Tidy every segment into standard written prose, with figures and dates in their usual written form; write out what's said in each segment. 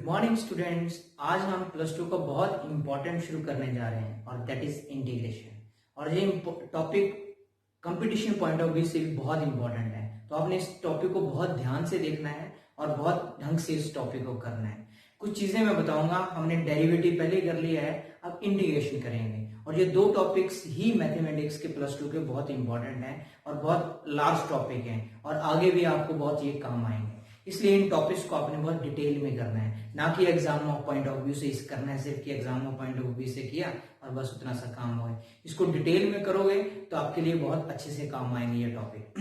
Morning students. आज हम plus two का बहुत इंपॉर्टेंट शुरू करने जा रहे हैं और दैट इज इंटीग्रेशन। और ये topic competition point of view से भी बहुत इंपॉर्टेंट है, तो आपने इस टॉपिक को बहुत ध्यान से देखना है और बहुत ढंग से इस टॉपिक को करना है। कुछ चीजें मैं बताऊंगा, हमने डेरिवेटिव पहले कर लिया है, अब इंटीग्रेशन करेंगे। और ये दो टॉपिक्स ही मैथमेटिक्स के प्लस टू के बहुत इंपॉर्टेंट हैं और बहुत लार्ज टॉपिक हैं और आगे भी आपको बहुत ये काम आएंगे। इसलिए इन टॉपिक्स को आपने बहुत डिटेल में करना है, ना कि एग्जाम पॉइंट ऑफ व्यू से इस करना है सिर्फ कि एग्जाम पॉइंट ऑफ व्यू से किया और बस उतना सा काम हो। इसको डिटेल में करोगे तो आपके लिए बहुत अच्छे से काम आएंगे ये टॉपिक।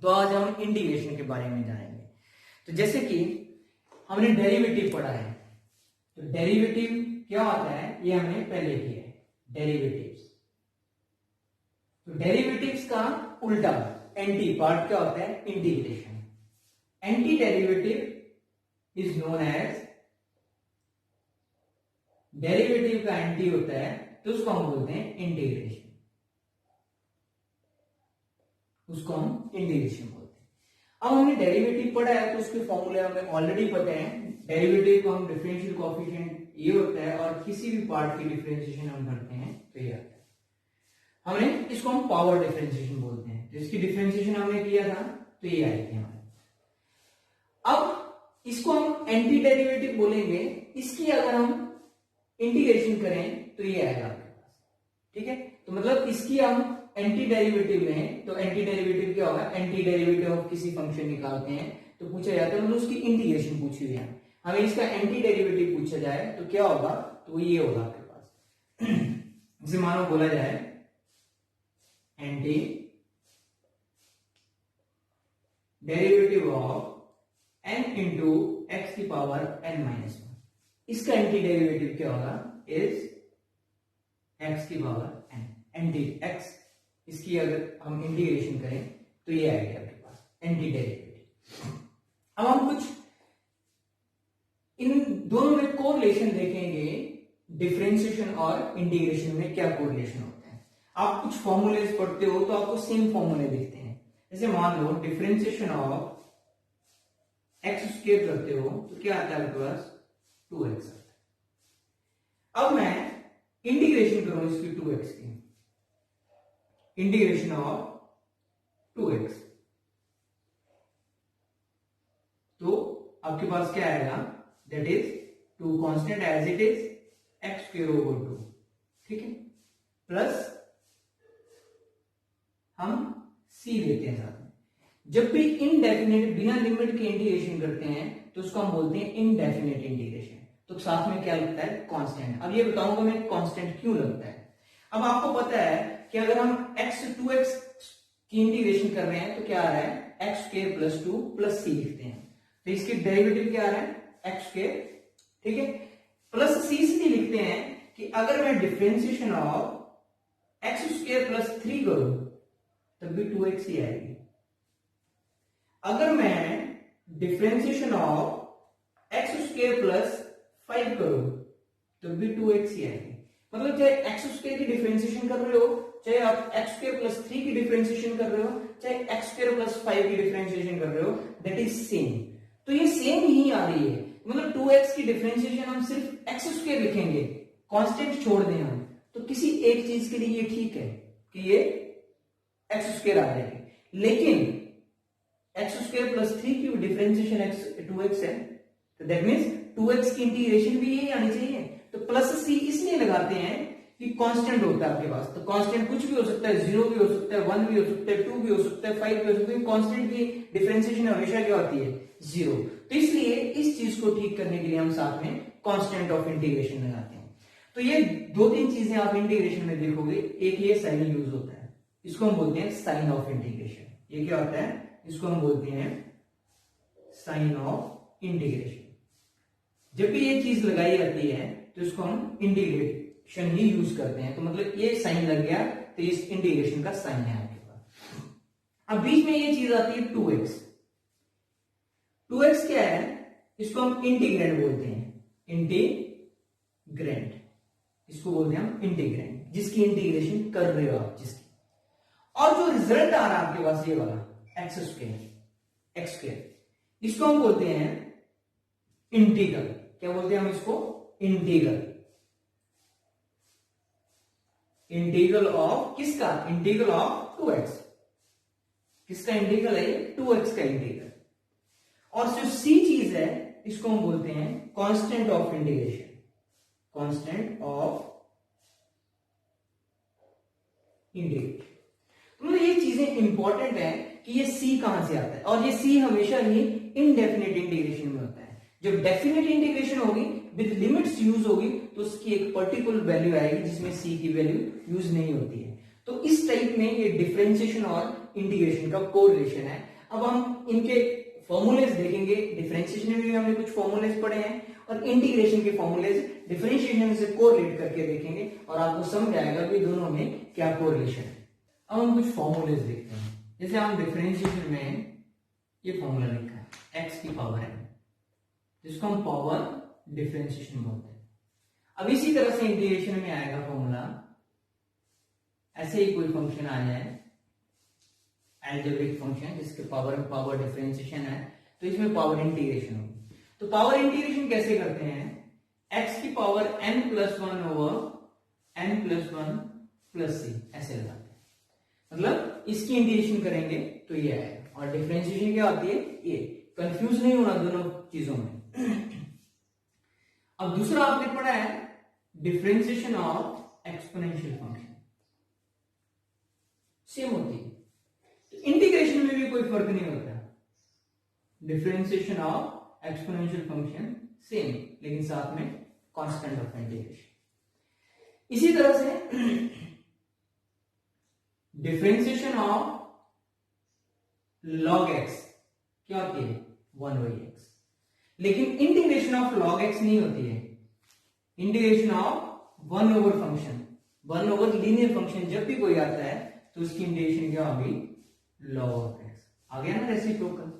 तो आज हम इंटीग्रेशन के बारे में जानेंगे। तो जैसे कि हमने डेरिवेटिव पढ़ा है, तो डेरिवेटिव क्या होता है ये हमने पहले किया है, डेरिवेटिव्स। तो डेरिवेटिव्स का उल्टा एंटी पार्ट क्या होता है, integration. Anti derivative is known as, derivative का एंटी होता है तो उसको हम बोलते हैं इंटीग्रेशन, उसको हम इंटीग्रेशन बोलते हैं। अब हमने डेरिवेटिव पढ़ा है तो उसके फॉर्मूले हमें ऑलरेडी पता है। डेरिवेटिव को हम डिफरेंशियल कोएफिशिएंट ये होता है और किसी भी पार्ट की डिफरेंशिएशन हम करते हैं तो ये आता है। हमने इसको हम पावर डिफरेंशिएशन बोलते हैं, तो इसकी डिफरेंशिएशन हमने किया था तो ये आई थी हमारे। अब इसको हम एंटी डेरिवेटिव बोलेंगे, इसकी अगर हम इंटीग्रेशन करें तो ये आएगा आपके पास, ठीक है। तो मतलब इसकी हम एंटी डेरिवेटिव लें तो एंटी डेरिवेटिव क्या होगा, एंटी डेरिवेटिव ऑफ किसी फंक्शन निकालते हैं तो पूछा जाता है, मतलब उसकी इंटीग्रेशन पूछी हुई है, हमें इसका एंटी डेरिवेटिव पूछा जाए तो क्या होगा, तो ये होगा आपके पास। जैसे मानो बोला जाए anti derivative of n into x की पावर n माइनस 1, इसका एंटी डेरिवेटिव क्या होगा, इज x की पावर n, एंटी x, इसकी अगर हम इंटीग्रेशन करें तो ये आएगा आपके पास एंटी डेरिवेटिव। अब हम कुछ इन दोनों में कोरिलेशन देखेंगे, डिफरेंशिएशन और इंटीग्रेशन में क्या कोरिलेशन होता है। आप कुछ फॉर्मूलेस पढ़ते हो तो आपको सेम फॉर्मूले दिखते हैं। जैसे मान लो डिफरेंशिएशन ऑफ एक्स स्क्वायर करते हो तो क्या आता है आपके पास, 2x आता है। अब मैं इंटीग्रेशन करूं इसकी 2x की, इंटीग्रेशन ऑफ 2x, तो आपके पास क्या आएगा, that is 2 constant as it is x square over 2, ठीक है, प्लस हम c लेते हैं साथ में। जब भी इनडेफिनेट बिना लिमिट के इंटीग्रेशन करते हैं तो उसको हम बोलते हैं इनडेफिनेट इंटीग्रेशन, तो साथ में क्या लगता है, कांस्टेंट। अब ये बताऊंगा मैं कांस्टेंट क्यों लगता है। अब आपको पता है कि अगर हम x 2x की इंटीग्रेशन कर रहे हैं तो क्या आ रहा है, x square plus 2 plus c लिखते हैं, तो इसकी डेरिवेटिव क्या आ रहा है, एक्स स्क्वायर, ठीक है, प्लस c इसलिए लिखते हैं कि अगर मैं differentiation of x square plus 3 करूं तब भी 2x ही आएगी। अगर मैं differentiation of x square plus 5 करूं तो भी 2x ही आएगी। मतलब चाहे एक्स स्क्वायर की डिफरेंशिएशन कर रहे हो, चाहे आप एक्स स्क्वायर प्लस 3 की डिफरेंशिएशन कर रहे हो, चाहे एक्स स्क्वायर प्लस 5 की डिफरेंशिएशन कर रहे हो, दैट इज सेम। तो ये सेम ही आ रही है, मतलब 2x की डिफरेंशिएशन हम सिर्फ एक्स स्क्वायर लिखेंगे, कांस्टेंट छोड़ दें हम, तो किसी एक चीज के लिए ये ठीक है कि ये एक्स स्क्वायर आ जाएगी। लेकिन एक्स स्क्वायर प्लस 3 की डिफरेंशिएशन एक्स 2x है, तो दैट मींस 2x की इंटीग्रेशन भी यही आनी चाहिए। तो प्लस c इसलिए लगाते हैं कि कांस्टेंट होता है आपके पास, तो कांस्टेंट कुछ भी हो सकता है, 0 भी हो सकता है, 1 भी हो सकता है, 2 भी हो सकता है, 5 भी हो सकता है, कांस्टेंट की डिफरेंशिएशन हमेशा क्या होती है, 0। तो इसलिए इस चीज को ठीक करने के लिए हम साथ में कांस्टेंट ऑफ इंटीग्रेशन लगाते हैं। तो ये 2-3 चीजें आप इंटीग्रेशन में देखोगे, एक ये साइन यूज होता है, इसको हम बोलते हैं साइन ऑफ इंटीग्रेशन। ये क्या होता है, इसको हम बोलते हैं साइन ऑफ इंटीग्रेशन। जब भी ये चीज लगाई जाती है तो इसको हम इंटीग्रेशन ही यूज करते हैं, तो मतलब ये साइन लग गया तो इस इंटीग्रेशन का साइन है आपके पास। अब बीच में ये चीज आती है 2x। 2x क्या है, इसको हम इंटीग्रेंड बोलते हैं, इंटीग्रेंड, इसको बोलते हैं हम इंटीग्रेंड, जिसकी इंटीग्रेशन कर रहे हो आप, जिसकी। और जो रिजल्ट आ रहा है आपके पास ये वाला एक्स स्क्वायर, इसको हम बोलते हैं इंटीग्रल। क्या बोलते हैं हम इसको? इंटीग्रल। इंटीग्रल ऑफ किसका? Integral of 2x। किसका इंटीग्रल है? 2x का इंटीग्रल। और जो सी चीज है इसको हम बोलते हैं constant of integration. Constant of integration. तो मतलब ये चीजें इंपॉर्टेंट है कि ये सी कहां से आता है, और ये सी हमेशा ही इनडेफिनेट इंटीग्रेशन में होता है। जब डेफिनेट इंटीग्रेशन होगी विद लिमिट्स यूज होगी तो उसकी एक पर्टिकुलर वैल्यू आएगी जिसमें सी की वैल्यू यूज नहीं होती है। तो इस टाइप में ये डिफरेंशिएशन और इंटीग्रेशन का कोरिलेशन है। अब हम इनके फॉर्मूलेज देखेंगे। डिफरेंशिएशन में भी हमने कुछ फॉर्मूलेज पढ़े हैं और इंटीग्रेशन के फॉर्मूलेज डिफरेंशिएशन से कोरिलेट करके देखेंगे और आपको समझ आएगा कि दोनों में क्या कोरिलेशन है। अब हम कुछ फॉर्मूलेज देखते हैं। जैसे हम डिफरेंशिएशन में ये फॉर्मूला लिखा है x की पावर n, जिसको हम पावर डिफरेंशिएशन बोलते हैं। अब इसी तरह से इंटीग्रेशन में आएगा फॉर्मूला, ऐसे ही कोई फंक्शन आ जाए अलजेब्रिक फंक्शन जिसके पावर डिफरेंशिएशन है, तो इसमें पावर इंटीग्रेशन होगी। तो पावर इंटीग्रेशन कैसे करते हैं? x की power n+1 over n+1 plus c ऐसे लगाते हैं। मतलब इसकी इंटीग्रेशन करेंगे तो ये आएगा। और डिफरेंशिएशन क्या होती है? ये। कंफ्यूज नहीं होना दोनों चीजों में। अब दूसरा आपने पढ़ा है differentiation of exponential function. Same होती है, तो इंटीग्रेशन में भी कोई फर्क नहीं होता। Differentiation of exponential function same, लेकिन साथ में कांस्टेंट ऑफ इंटीग्रेशन। इसी तरह से डिफरेंशिएशन ऑफ log x क्या होती है? 1/x। लेकिन इंटीग्रेशन ऑफ log x नहीं होती है। Integration of 1 over function, 1 over linear function जब भी कोई आता है तो उसकी इंटीग्रेशन क्या होगी? log of x। आ गया ना रेसिप्रोकल।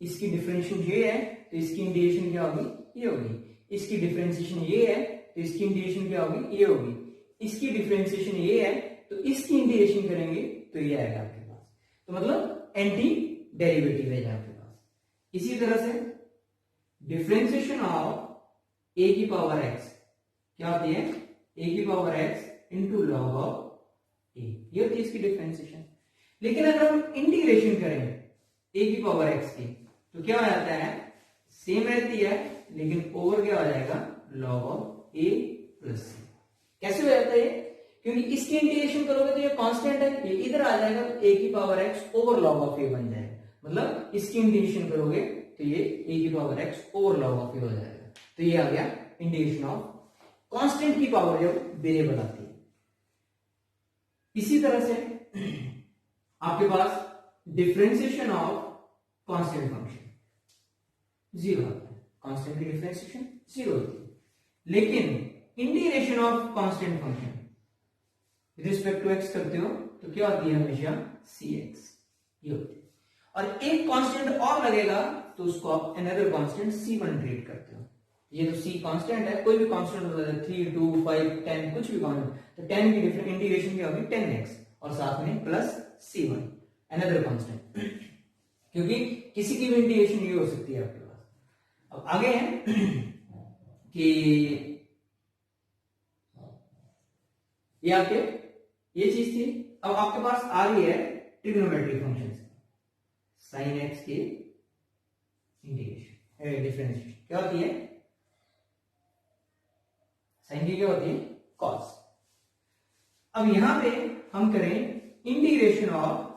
इसकी डिफरेंशिएशन ये है तो इसकी इंटीग्रेशन क्या होगी? ये होगी। इसकी डिफरेंशिएशन ये है तो इसकी इंटीग्रेशन क्या होगी? ये होगी। इसकी डिफरेंशिएशन ये है तो इसकी इंटीग्रेशन करेंगे तो ये आएगा आपके पास। तो मतलब एंटी डेरिवेटिव है आपके पास। इसी तरह से डिफरेंशिएशन ऑफ a की पावर x क्या होती है? a की power x into log of a, ये होती है इसकी डिफरेंशिएशन। लेकिन अगर हम इंटीग्रेशन करें a की पावर x की तो क्या हो जाता है? सेम रहती है लेकिन ओवर क्या हो जाएगा? Log of a plus c। कैसे हो जाता है ये? क्योंकि इसकी इंटीग्रेशन करोगे तो ये कांस्टेंट है, ये इधर आ जाएगा तो a की power x over log of a बन जाएगा। मतलब इसकी इंटीग्रेशन करोगे तो ये a की power x over log of a हो जाएगा। तो ये आ गया इंटीग्रेशन ऑफ कांस्टेंट की पावर जब वेरिएबल आती है। इसी तरह से आपके पास डिफरेंशिएशन ऑफ कांस्टेंट फंक्शन 0 आता है। कांस्टेंट की डिफरेंशिएशन 0 होती है, लेकिन integration of constant function respect to x करते हो तो क्या होती है? हमेशा cx ये होती है। और एक कांस्टेंट और लगेगा तो उसको आप अनदर कांस्टेंट c1 ट्रीट करते हो। ये तो c कांस्टेंट है, कोई भी कांस्टेंट हो सकता है 3, 2, 5, 10 कुछ भी कांस्टेंट, तो 10 की डिफरेंट इंटीग्रेशन क्या होगी? 10x और साथ में प्लस c1 अनदर कांस्टेंट, क्योंकि किसी की भी इंटीग्रेशन ये हो सकती है आपके पास। अब आगे है कि ये आपके ये चीज थी। अब आपके पास आ रही है ट्रिग्नोमेट्रिक फंक्शन साइन एक्स की इंटीग्रेशन डिफरेंशिएशन क्या होती है? साइन की क्या होती है? कॉस। अब यहां पे हम करें इंटीग्रेशन ऑफ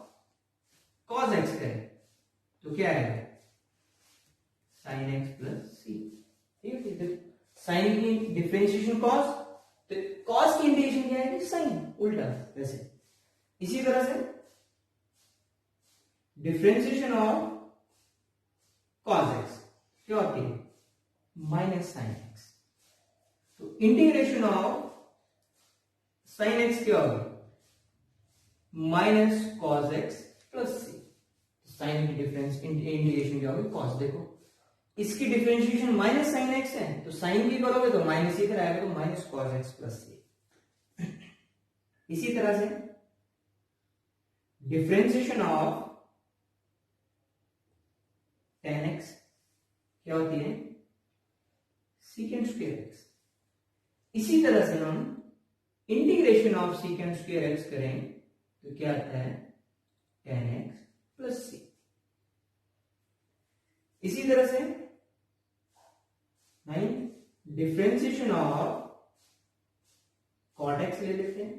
कॉस एक्स करें तो क्या आएगा? साइन एक्स प्लस सी। ठीक है, साइन की डिफरेंशिएशन कॉस, तो कॉस की इंटीग्रेशन क्या है? साइन, उल्टा वैसे। इसी तरह से डिफरेंशिएशन ऑफ कॉस एक्स क्या होती है? Minus sine x. तो इंटीग्रेशन ऑफ साइन एक्स क्या होगी? माइनस कॉस एक्स प्लस सी। साइन की डिफरेंस इंटीग्रेशन क्या होगी? कॉस। देखो इसकी डिफरेंशिएशन माइनस साइन एक्स है तो साइन की करोगे तो माइनस इधर आएगा तो माइनस कॉस एक्स प्लस सी। इसी तरह से डिफरेंशिएशन ऑफ tan x क्या होती है? Secant square x. इसी तरह से हम integration of secant square x करें तो क्या आता है tan x प्लस सी। इसी तरह से डिफरेंशिएशन ऑफ cot x ले लेते हैं,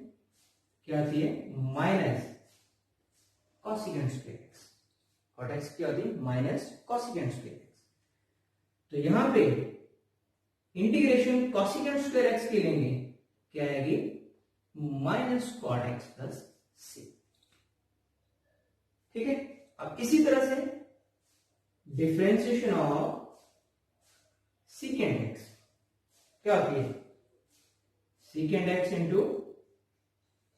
क्या आती है minus cosecant square x. cot x क्या होती है माइनस cosecant स्क्वायर एक्स। तो यहां पे इंटीग्रेशन cosecant स्क्वायर एक्स की लेंगे, क्या आएगी माइनस cot x प्लस सी। ठीक है। अब इसी तरह से डिफरेंशिएशन ऑफ secant x क्या होती है secant x into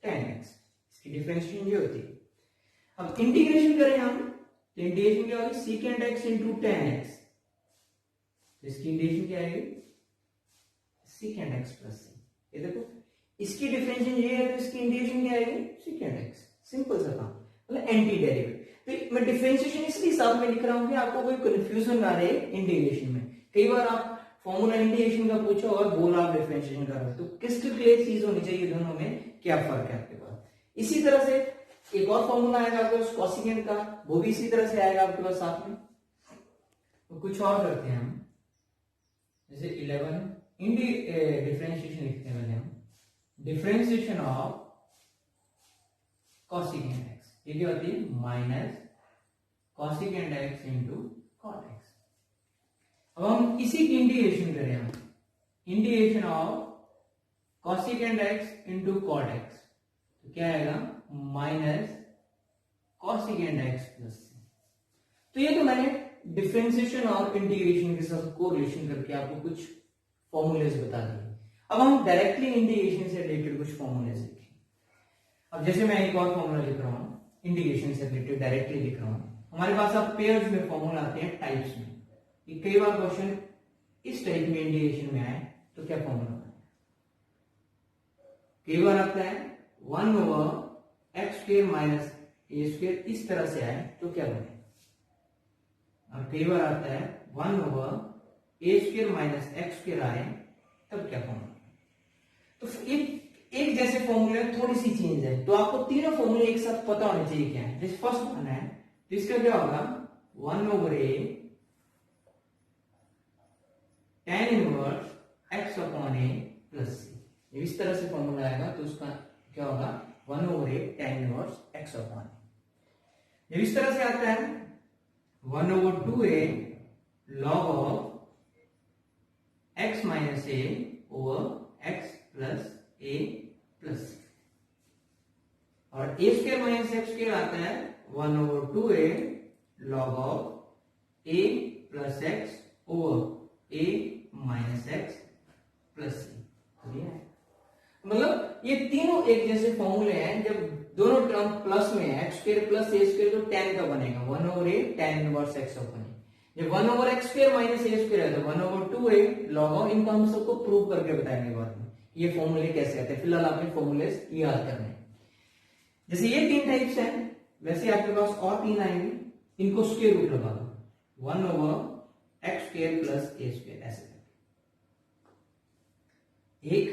tan x, इसकी डिफरेंशिएशन ये होती है। अब इंटीग्रेशन करें हम तो इंटीग्रेशन क्या होगी secant x into tan x, तो इसकी इंटीग्रेशन क्या आएगी secant x प्लस सी। ये देखो इसकी डिफरेंशिएशन ये है तो इसकी इंटीग्रेशन क्या आएगी secant x। सिंपल सा काम, मतलब एंटी डेरिवेटिव। तो मैं डिफरेंशिएशन इसलिए साथ में लिख रहा हूं कि आपको कोई कंफ्यूजन ना रहे इंटीग्रेशन में। कई बार आप फॉर्मूला इंटीग्रेशन का पूछो और बोला आप डिफरेंशिएशन कर रहे हो, तो क्रिस्टल क्लियर चीज होनी चाहिए दोनों में क्या फर्क है आपके पास। इसी तरह से एक और फॉर्मूला आएगा आपके पास कोसिकेंट का, वो भी इसी तरह से आएगा आपके पास साथ में। तो कुछ और करते हैं हम, जैसे 11 डिफरेंशिएशन लिखते हैं पहले हम, डिफरेंशिएशन ऑफ कोसिकेंट एक्स, ये क्या होती है minus cosecant x into cot x. अब हम इसी की इंटीग्रेशन करें, हम integration of cosecant x into cot x, तो क्या आएगा minus cosecant x plus C. तो ये तो मैंने डिफरेंशिएशन और इंटीग्रेशन के साथ कोरिलेशन करके आपको कुछ फॉर्मूलेज बता दिए। अब हम डायरेक्टली इंटीग्रेशन से रिलेटेड कुछ फॉर्मूलेज लिखें। अब जैसे मैं एक और फॉर्मूला लिख रहा हूं इंटीग्रेशन से रिलेटेड, डायरेक्टली लिख रहा हूं। हमारे पास अब पेयर्स में फॉर्मूला आते हैं टाइप्स में। कई बार क्वेश्चन इस टाइप में इंटीग्रेशन में आए तो क्या फॉर्मूला है, कई बार आता है 1 over x square minus a square, इस तरह से आए तो क्या बने, और कई बार आता है 1 over a square minus x square आए तब क्या फॉर्मूला। तो एक जैसे फॉर्मूले में थोड़ी सी चेंज है, तो आपको तीनों फॉर्मूले एक साथ पता होने चाहिए क्या है। जैसे फर्स्ट वन है तो इसका क्या होगा 1 over a tan inverse x upon a plus सी। जब इस तरह से फॉर्मूला आएगा तो उसका क्या होगा 1 over a tan inverse x upon a. जब इस तरह से आता है 1 over 2a log of x minus a over x plus a plus c, और a square minus x square आता है 1 over 2a log of a plus x over a minus x plus c. मतलब ये तीनों एक जैसे फॉर्मूले हैं। जब दोनों टर्म प्लस में है, x square plus a square, तो tan का बनेगा 1 over a tan inverse x upon a. जब 1 over x square minus a square है तो 1 ओवर 2a log ऑफ, इनको हम सबको प्रूव करके बताएंगे बाद में ये फॉर्मूले कैसे आते हैं। फिलहाल आपने फॉर्मूले याद करने हैं। जैसे ये 3 टाइप्स हैं, वैसे आपके पास और 3 आएंगे, इनको स्क्वायर रूट लगा दो 1 over x square plus a square, ऐसे एक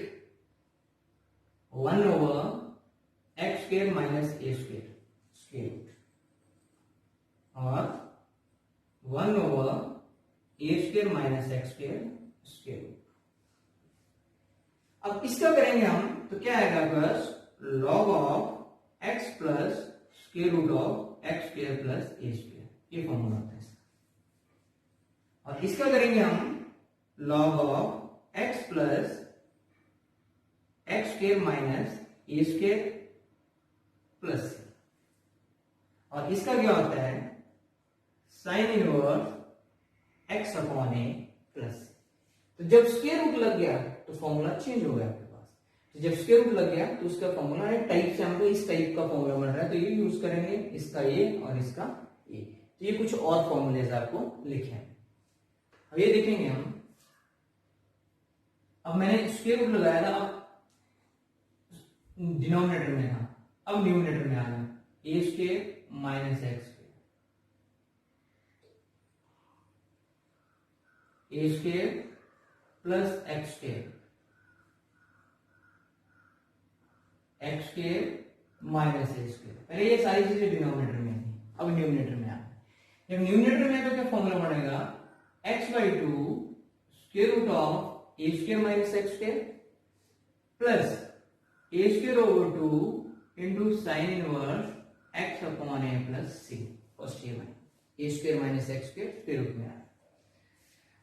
1 over x square minus a square square root, और 1 over a square minus x square square root. अब इसका करेंगे हम तो क्या आएगा बस log of x plus square root of x square plus a square, ये फॉर्मूला होता है इसका। और इसका करेंगे हम log of x plus x square minus a square plus c, और इसका क्या होता है sign inverse x upon a plus. तो जब स्क्वायर रूट लग गया तो फॉर्मूला चेंज हो गया आपके पास। तो जब स्क्वायर रूट लग गया तो उसका फॉर्मूला है टाइप से हमको इस टाइप का फॉर्मूला बन रहा है, तो ये यूज करेंगे, इसका ए और इसका ए। तो ये कुछ और फॉर्मूलेज आपको लिखे हैं। अब ये देखेंगे हम, अब मैंने स्क्वायर रूट लगाया था, डिनोमिनेटर में था, अब न्यूमिनेटर में आ गया a square minus x square, a square plus x square minus a square. पहले ये सारी चीजें डिनोमिनेटर में थी, अब न्यूमिनेटर में आ गए। जब न्यूमिनेटर में है तो क्या फॉर्मूला बनेगा, x/2 square root of a square minus x square plus a square over 2 into sine inverse x upon a plus C cause a square minus x square square root में आया।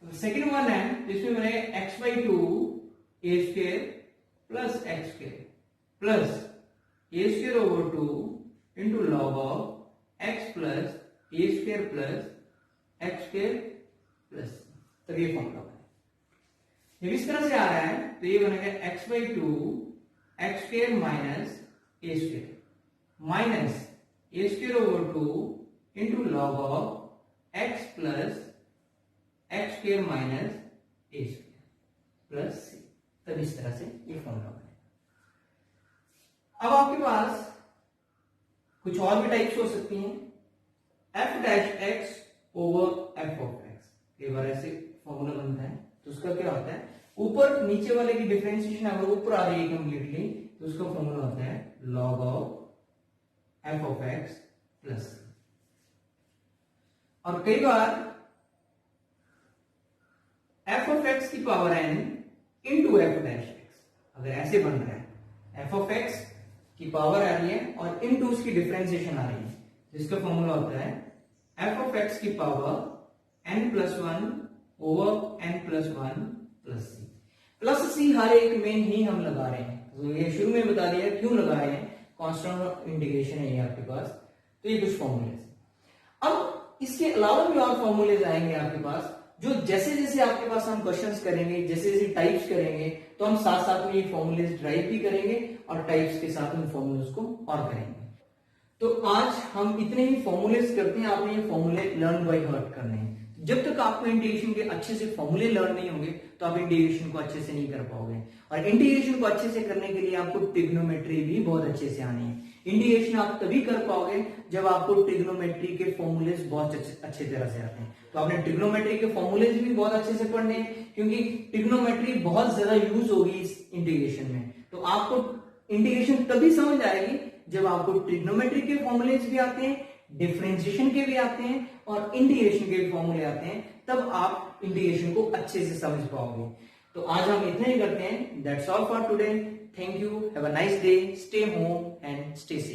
Second one है जिसमें बनेगा x/2 a square plus x square plus a square over 2 into log of x plus a square plus x square plus, तब ये formula बनेगा। जब इस तरह से आ रहा है तो ये बनेगा x/2 x square minus a square minus a square over 2 into log of x plus x square minus a square plus c, तब इस तरह से ये फॉर्मूला बनेगा। अब आपके पास कुछ और भी टाइप्स हो सकती हैं, F dash x over F of x, कई बार ऐसे फॉर्मूला बनता है। तो उसका क्या होता है, ऊपर नीचे वाले की डिफरेंशिएशन अगर ऊपर आ रही है कंप्लीटली तो उसका फॉर्मूला होता है log of f of x plus, और कई बार एफ ऑफ एक्स की power n into f dash x, अगर ऐसे बन रहा है एफ ऑफ एक्स की पावर आ रही है और इनटू उसकी डिफरेंशिएशन आ रही है, जिसका फॉर्मूला होता है एफ ऑफ एक्स की power n plus one over n plus one plus c. Plus c हर एक में ही हम लगा रहे हैं, तो ये शुरू में बता दिया क्यों लगा रहे हैं, कांस्टेंट ऑफ इंटीग्रेशन है ये आपके पास। तो ये कुछ फॉर्मूले, अब इसके अलावा भी और फॉर्मूलेज आएंगे आपके पास, जो जैसे जैसे आपके पास हम क्वेश्चंस करेंगे, जैसे जैसे टाइप्स करेंगे तो हम साथ साथ में ये फॉर्मूलेज ड्राइव भी करेंगे और टाइप्स के साथ उन फॉर्मूलेज को और करेंगे। तो आज हम इतने ही फॉर्मूलेज करते हैं, आपने ये फॉर्मूले लर्न बाय हार्ट करने हैं। जब तक आपको इंटीग्रेशन के अच्छे से फॉर्मूले लर्न नहीं होंगे तो आप इंटीग्रेशन को अच्छे से नहीं कर पाओगे, और इंटीग्रेशन को अच्छे से करने के लिए आपको ट्रिग्नोमेट्री भी बहुत अच्छे से आनी है। इंटीग्रेशन आप तभी कर पाओगे जब आपको ट्रिग्नोमेट्री के फॉर्मूलेज बहुत अच्छे तरह से आते हैं। तो आपने ट्रिग्नोमेट्री के फॉर्मूलेज भी बहुत अच्छे से पढ़ने हैं, क्योंकि ट्रिग्नोमेट्री बहुत ज्यादा यूज होगी इस इंटीग्रेशन में। तो आपको इंटीग्रेशन तभी समझ आएगी जब आपको ट्रिग्नोमेट्री के फॉर्मूलेज भी आते हैं, डिफरेंशिएशन के भी आते हैं और इंटीग्रेशन के भी फॉर्मूले आते हैं, तब आप इंटीग्रेशन को अच्छे से समझ पाओगे। तो आज हम इतना ही करते हैं। That's all for today. Thank you, have a nice day, stay home and stay safe.